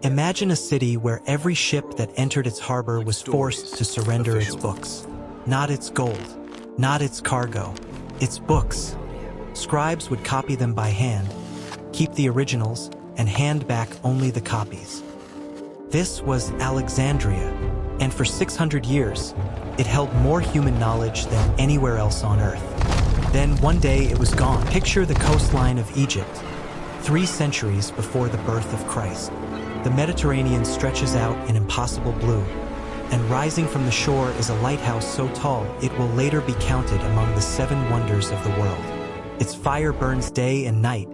Imagine a city where every ship that entered its harbor was forced to surrender its books. Not its gold, not its cargo, its books. Scribes would copy them by hand, keep the originals, and hand back only the copies. This was Alexandria, and for 600 years, it held more human knowledge than anywhere else on Earth. Then one day it was gone. Picture the coastline of Egypt, 3 centuries before the birth of Christ. The Mediterranean stretches out in impossible blue, and rising from the shore is a lighthouse so tall it will later be counted among the 7 wonders of the world. Its fire burns day and night,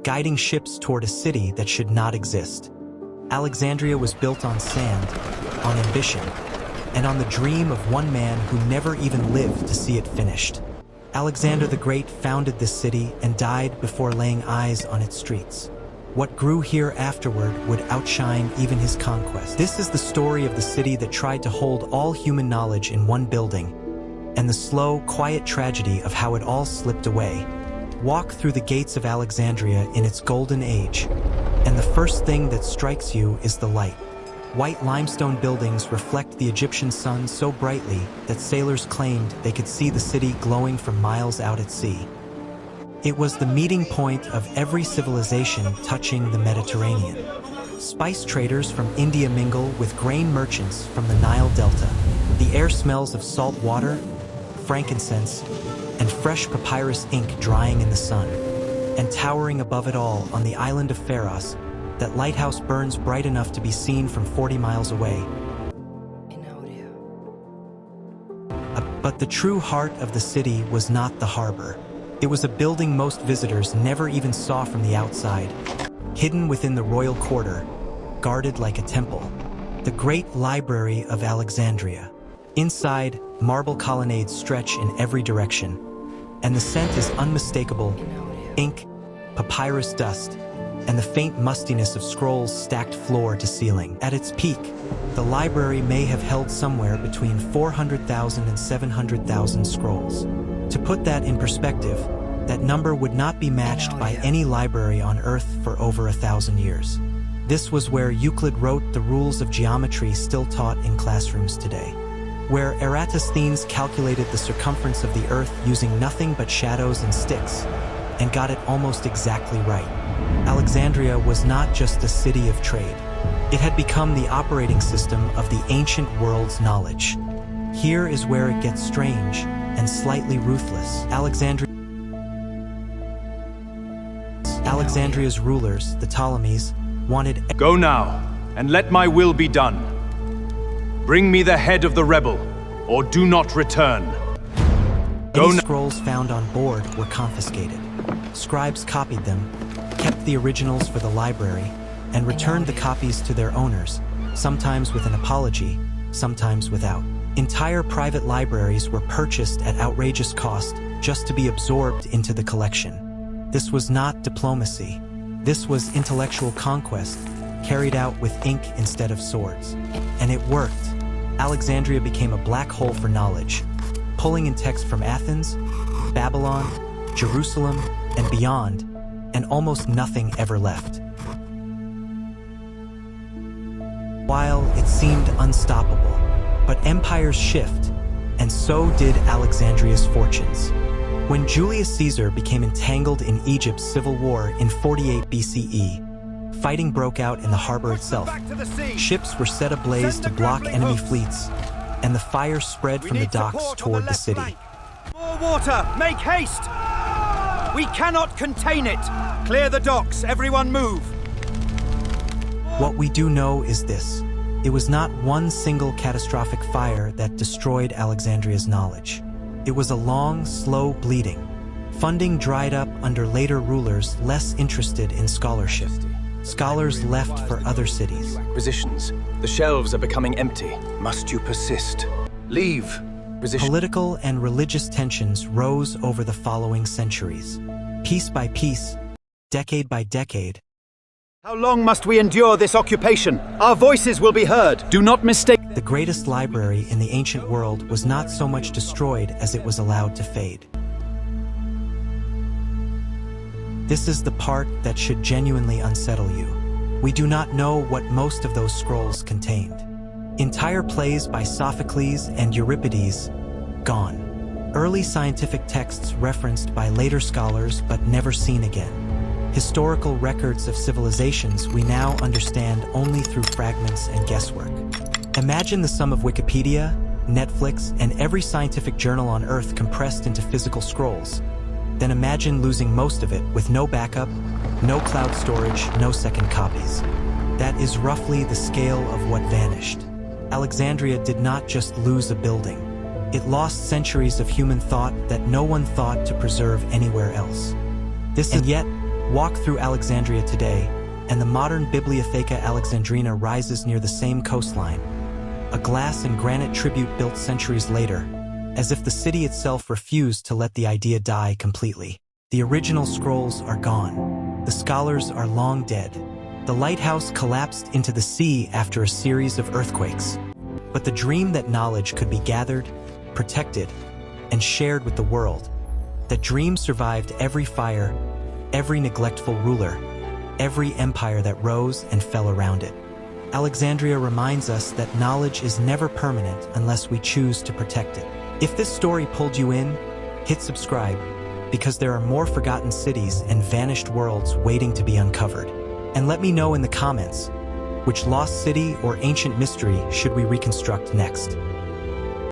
guiding ships toward a city that should not exist. Alexandria was built on sand, on ambition, and on the dream of one man who never even lived to see it finished. Alexander the Great founded this city and died before laying eyes on its streets. What grew here afterward would outshine even his conquest. This is the story of the city that tried to hold all human knowledge in one building, and the slow, quiet tragedy of how it all slipped away. Walk through the gates of Alexandria in its golden age, and the first thing that strikes you is the light. White limestone buildings reflect the Egyptian sun so brightly that sailors claimed they could see the city glowing from miles out at sea. It was the meeting point of every civilization touching the Mediterranean. Spice traders from India mingle with grain merchants from the Nile Delta. The air smells of salt water, frankincense, and fresh papyrus ink drying in the sun. And towering above it all on the island of Pharos, that lighthouse burns bright enough to be seen from 40 miles away. But the true heart of the city was not the harbor. It was a building most visitors never even saw from the outside, hidden within the royal quarter, guarded like a temple. The Great Library of Alexandria. Inside, marble colonnades stretch in every direction, and the scent is unmistakable: ink, papyrus dust, and the faint mustiness of scrolls stacked floor to ceiling. At its peak, the library may have held somewhere between 400,000 and 700,000 scrolls. To put that in perspective, that number would not be matched by any library on Earth for over 1,000 years. This was where Euclid wrote the rules of geometry still taught in classrooms today, where Eratosthenes calculated the circumference of the Earth using nothing but shadows and sticks, and got it almost exactly right. Alexandria was not just a city of trade. It had become the operating system of the ancient world's knowledge. Here is where it gets strange and slightly ruthless. Alexandria's rulers, the Ptolemies, wanted— Go now, and let my will be done. Bring me the head of the rebel, or do not return. Any scrolls found on board were confiscated. Scribes copied them, kept the originals for the library, and returned the copies to their owners, sometimes with an apology, sometimes without. Entire private libraries were purchased at outrageous cost just to be absorbed into the collection. This was not diplomacy. This was intellectual conquest, carried out with ink instead of swords. And it worked. Alexandria became a black hole for knowledge, pulling in text from Athens, Babylon, Jerusalem, and beyond, and almost nothing ever left. While it seemed unstoppable, but empires shift, and so did Alexandria's fortunes. When Julius Caesar became entangled in Egypt's civil war in 48 BCE, fighting broke out in the harbor itself. Ships were set ablaze to block enemy fleets, and the fire spread from the docks toward the city. More water! Make haste! We cannot contain it! Clear the docks, everyone move! What we do know is this: it was not one single catastrophic fire that destroyed Alexandria's knowledge. It was a long, slow bleeding. Funding dried up under later rulers less interested in scholarship. Scholars left for other cities. Acquisitions. The shelves are becoming empty. Must you persist? Leave. Political and religious tensions rose over the following centuries. Piece by piece, decade by decade. How long must we endure this occupation? Our voices will be heard. Do not mistake. The greatest library in the ancient world was not so much destroyed as it was allowed to fade. This is the part that should genuinely unsettle you. We do not know what most of those scrolls contained. Entire plays by Sophocles and Euripides, gone. Early scientific texts referenced by later scholars but never seen again. Historical records of civilizations we now understand only through fragments and guesswork. Imagine the sum of Wikipedia, Netflix, and every scientific journal on Earth compressed into physical scrolls. Then imagine losing most of it with no backup, no cloud storage, no second copies. That is roughly the scale of what vanished. Alexandria did not just lose a building. It lost centuries of human thought that no one thought to preserve anywhere else. And yet, walk through Alexandria today, and the modern Bibliotheca Alexandrina rises near the same coastline, a glass and granite tribute built centuries later, as if the city itself refused to let the idea die completely. The original scrolls are gone. The scholars are long dead. The lighthouse collapsed into the sea after a series of earthquakes. But the dream that knowledge could be gathered, protected, and shared with the world, that dream survived every fire, every neglectful ruler, every empire that rose and fell around it. Alexandria reminds us that knowledge is never permanent unless we choose to protect it. If this story pulled you in, hit subscribe, because there are more forgotten cities and vanished worlds waiting to be uncovered. And let me know in the comments, which lost city or ancient mystery should we reconstruct next?